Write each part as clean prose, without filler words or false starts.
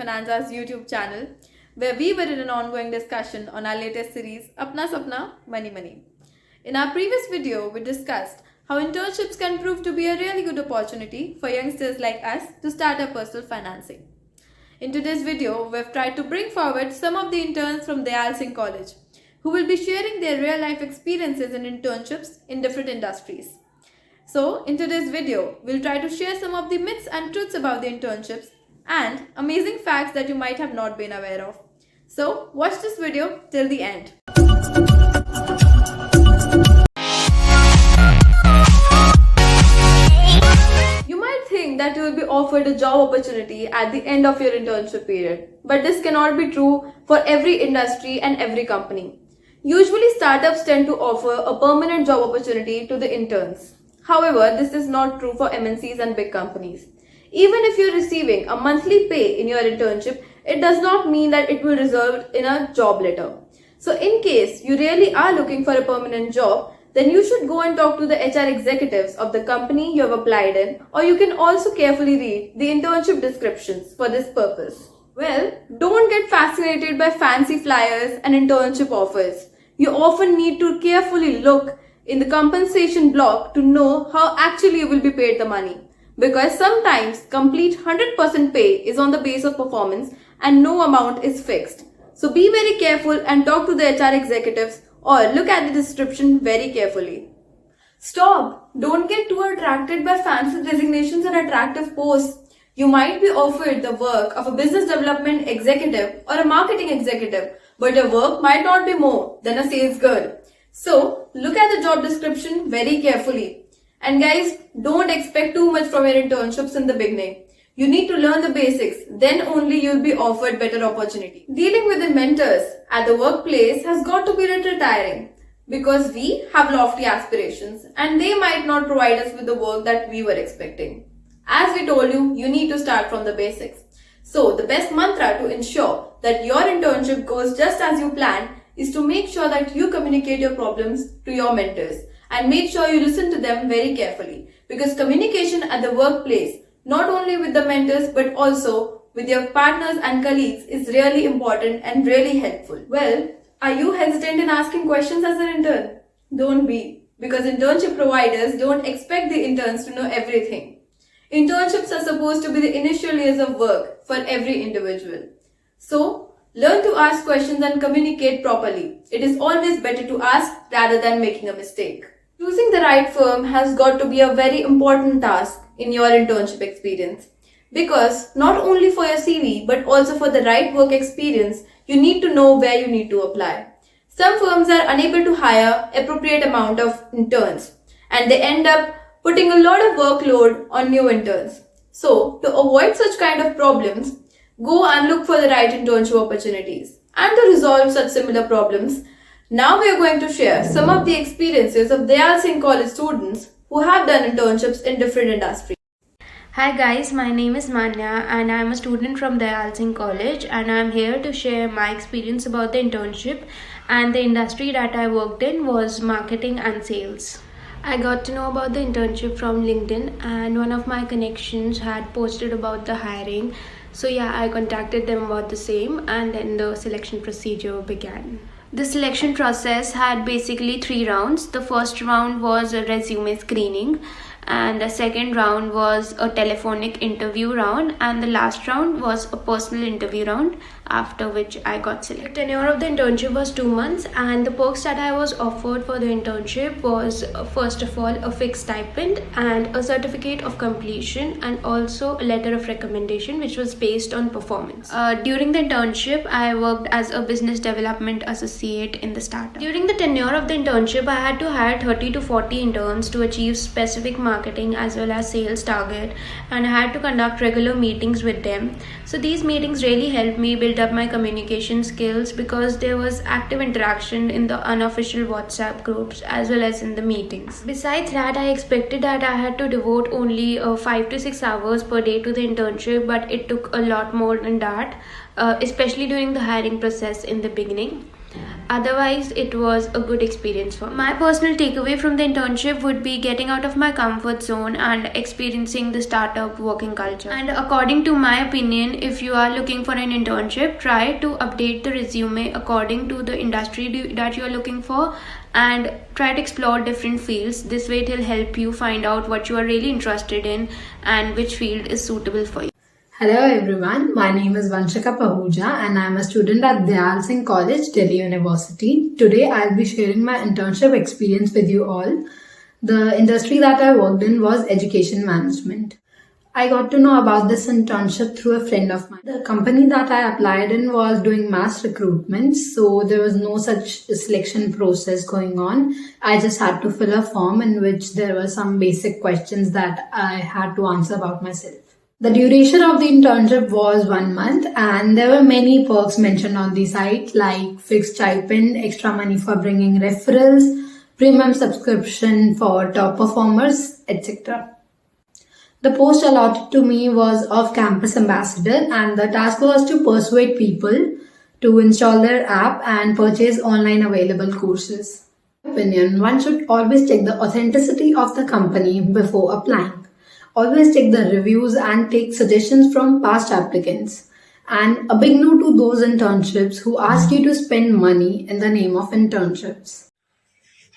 Finanza's YouTube channel, where we were in an ongoing discussion on our latest series, Apna, Sapna, Money. In our previous video, we discussed how internships can prove to be a really good opportunity for youngsters like us to start our personal financing. In today's video, we've tried to bring forward some of the interns from Dyal Singh College, who will be sharing their real-life experiences in internships in different industries. So, in today's video, we'll try to share some of the myths and truths about the internships and amazing facts that you might have not been aware of. So, watch this video till the end. You might think that you will be offered a job opportunity at the end of your internship period, but this cannot be true for every industry and every company. Usually, startups tend to offer a permanent job opportunity to the interns. However, this is not true for MNCs and big companies. Even if you're receiving a monthly pay in your internship, it does not mean that it will result in a job letter. So in case you really are looking for a permanent job, then you should go and talk to the HR executives of the company you have applied in, or you can also carefully read the internship descriptions for this purpose. Well, don't get fascinated by fancy flyers and internship offers. You often need to carefully look in the compensation block to know how actually you will be paid the money. Because sometimes complete 100% pay is on the base of performance and no amount is fixed. So be very careful and talk to the HR executives or look at the description very carefully. Stop! Don't get too attracted by fancy designations and attractive posts. You might be offered the work of a business development executive or a marketing executive, but your work might not be more than a sales girl. So, look at the job description very carefully. And guys, don't expect too much from your internships in the beginning. You need to learn the basics, then only you'll be offered better opportunity. Dealing with the mentors at the workplace has got to be a little tiring because we have lofty aspirations and they might not provide us with the work that we were expecting. As we told you, you need to start from the basics. So, the best mantra to ensure that your internship goes just as you planned is to make sure that you communicate your problems to your mentors and make sure you listen to them very carefully, because communication at the workplace, not only with the mentors but also with your partners and colleagues, is really important and really helpful. Well, are you hesitant in asking questions as an intern? Don't be, because internship providers don't expect the interns to know everything. Internships are supposed to be the initial years of work for every individual. So, learn to ask questions and communicate properly. It is always better to ask rather than making a mistake. Choosing the right firm has got to be a very important task in your internship experience. Because not only for your CV but also for the right work experience, you need to know where you need to apply. Some firms are unable to hire appropriate amount of interns and they end up putting a lot of workload on new interns. So, to avoid such kind of problems, go and look for the right internship opportunities. And to resolve such similar problems, now we are going to share some of the experiences of Dyal Singh College students who have done internships in different industries. Hi guys, my name is Manya and I am a student from Dyal Singh College and I am here to share my experience about the internship, and the industry that I worked in was marketing and sales. I got to know about the internship from LinkedIn and one of my connections had posted about the hiring. So yeah, I contacted them about the same and then the selection procedure began. The selection process had basically 3 rounds. The first round was a resume screening and the second round was a telephonic interview round and the last round was a personal interview round, after which I got selected. The tenure of the internship was 2 months and the perks that I was offered for the internship was first of all a fixed stipend and a certificate of completion and also a letter of recommendation which was based on performance. During the internship, I worked as a business development associate in the startup. During the tenure of the internship, I had to hire 30 to 40 interns to achieve specific marketing as well as sales target, and I had to conduct regular meetings with them. So these meetings really helped me build up my communication skills because there was active interaction in the unofficial WhatsApp groups as well as in the meetings. Besides that, I expected that I had to devote only 5 to 6 hours per day to the internship, but it took a lot more than that, especially during the hiring process in the beginning. Otherwise, it was a good experience for me. My personal takeaway from the internship would be getting out of my comfort zone and experiencing the startup working culture. And according to my opinion, if you are looking for an internship, try to update the resume according to the industry that you are looking for, and try to explore different fields. This way it will help you find out what you are really interested in and which field is suitable for you. Hello everyone, my name is Vanshaka and I am a student at Dyal Singh College, Delhi University. Today I'll be sharing my internship experience with you all. The industry that I worked in was education management. I got to know about this internship through a friend of mine. The company that I applied in was doing mass recruitment, so there was no such selection process going on. I just had to fill a form in which there were some basic questions that I had to answer about myself. The duration of the internship was 1 month and there were many perks mentioned on the site like fixed stipend, extra money for bringing referrals, premium subscription for top performers, etc. The post allotted to me was of campus ambassador and the task was to persuade people to install their app and purchase online available courses. In my opinion, one should always check the authenticity of the company before applying. Always check the reviews and take suggestions from past applicants. And a big no to those internships who ask you to spend money in the name of internships.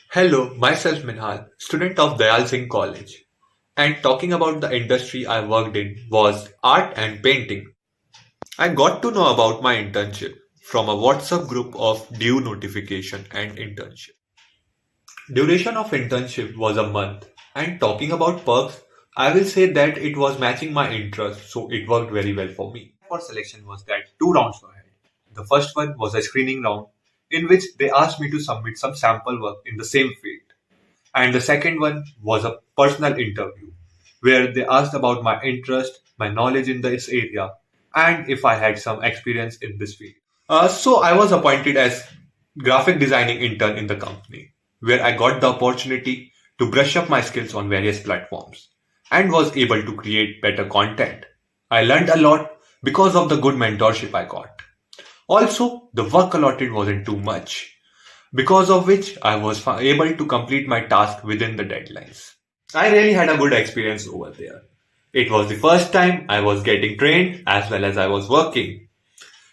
Hello, myself Minhal, student of Dyal Singh College. And talking about the industry I worked in was art and painting. I got to know about my internship from a WhatsApp group of due notification and internship. Duration of internship was a month, and talking about perks, I will say that it was matching my interest, so it worked very well for me. For selection was that 2 rounds were held. The first one was a screening round in which they asked me to submit some sample work in the same field. And the second one was a personal interview where they asked about my interest, my knowledge in this area, and if I had some experience in this field. So I was appointed as graphic designing intern in the company where I got the opportunity to brush up my skills on various platforms and was able to create better content. I learned a lot because of the good mentorship I got. Also, the work allotted wasn't too much, because of which I was able to complete my task within the deadlines. I really had a good experience over there. It was the first time I was getting trained as well as I was working.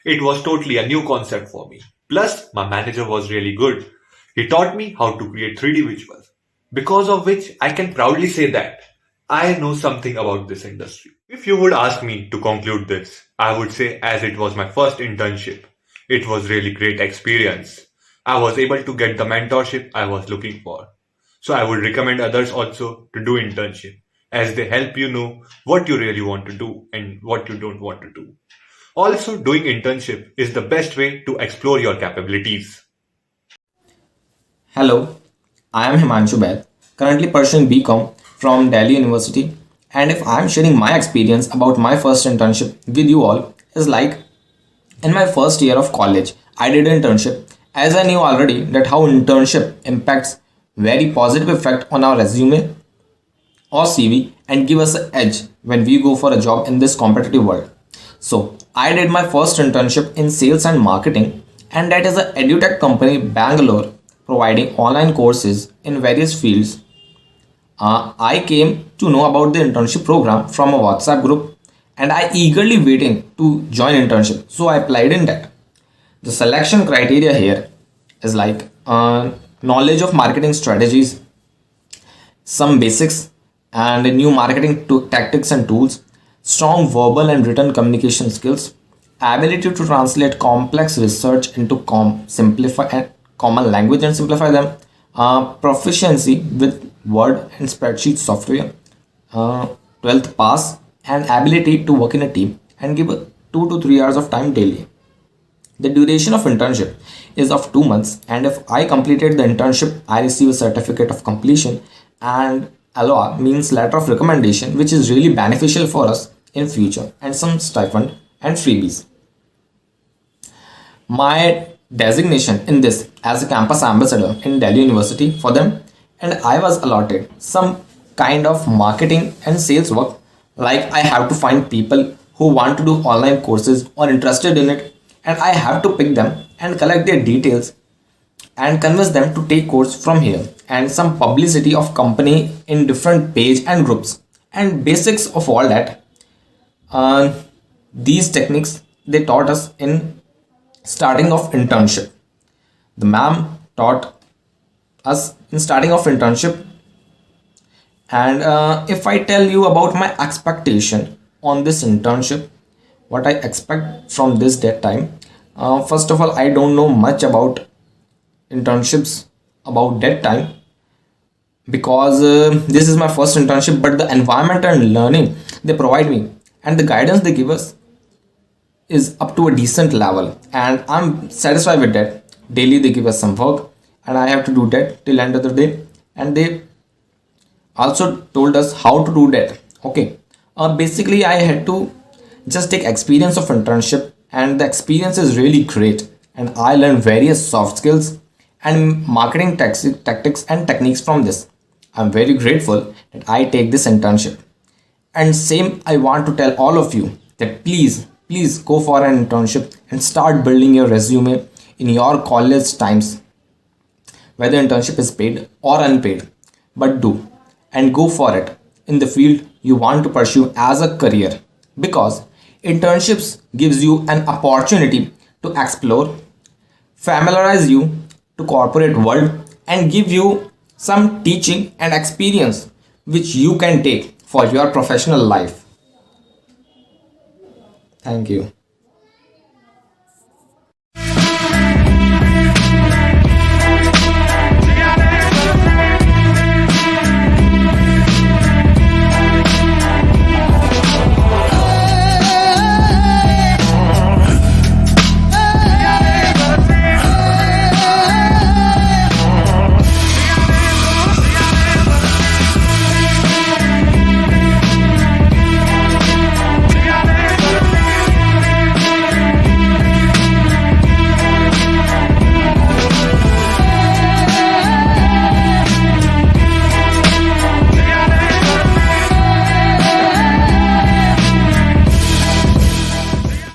It was totally a new concept for me. Plus, my manager was really good. He taught me how to create 3D visuals, because of which I can proudly say that I know something about this industry. If you would ask me to conclude this, I would say as it was my first internship, it was really great experience. I was able to get the mentorship I was looking for. So I would recommend others also to do internship as they help you know what you really want to do and what you don't want to do. Also, doing internship is the best way to explore your capabilities. Hello, I am Himanshu, currently pursuing BCom from Delhi University, and if I am sharing my experience about my first internship with you all is like in my first year of college I did an internship as I knew already that how internship impacts very positive effect on our resume or CV and give us an edge when we go for a job in this competitive world. So I did my first internship in sales and marketing, and that is a edutech company Bangalore providing online courses in various fields. I came to know about the internship program from a WhatsApp group and I eagerly waiting to join internship. So I applied in that. The selection criteria here is like knowledge of marketing strategies, some basics and new marketing tactics and tools, strong verbal and written communication skills, ability to translate complex research into simplify and common language and simplify them, proficiency with Word and spreadsheet software, 12th pass, and ability to work in a team and give 2 to 3 hours of time daily. The duration of internship is of 2 months, and if I completed the internship, I receive a certificate of completion, and LOA means letter of recommendation, which is really beneficial for us in future, and some stipend and freebies. My designation in this as a campus ambassador in Delhi University for them, and I was allotted some kind of marketing and sales work, like I have to find people who want to do online courses or interested in it, and I have to pick them and collect their details and convince them to take course from here, and some publicity of company in different page and groups and basics of all that. uh, these techniques they taught us in starting of internship. The ma'am taught us in starting of internship. And if I tell you about my expectation on this internship, what I expect from this that time, first of all, I don't know much about internships about that time, because this is my first internship. But the environment and learning they provide me and the guidance they give us is up to a decent level, and I'm satisfied with that. Daily they give us some work, and I have to do that till end of the day, and they also told us how to do that. Okay, basically I had to just take experience of internship, and the experience is really great, and I learned various soft skills and marketing tactics and techniques from this. I'm very grateful that I take this internship. And same I want to tell all of you that please go for an internship and start building your resume in your college times, whether internship is paid or unpaid. But do and go for it in the field you want to pursue as a career, because internships gives you an opportunity to explore, familiarize you to corporate world, and give you some teaching and experience which you can take for your professional life. Thank you.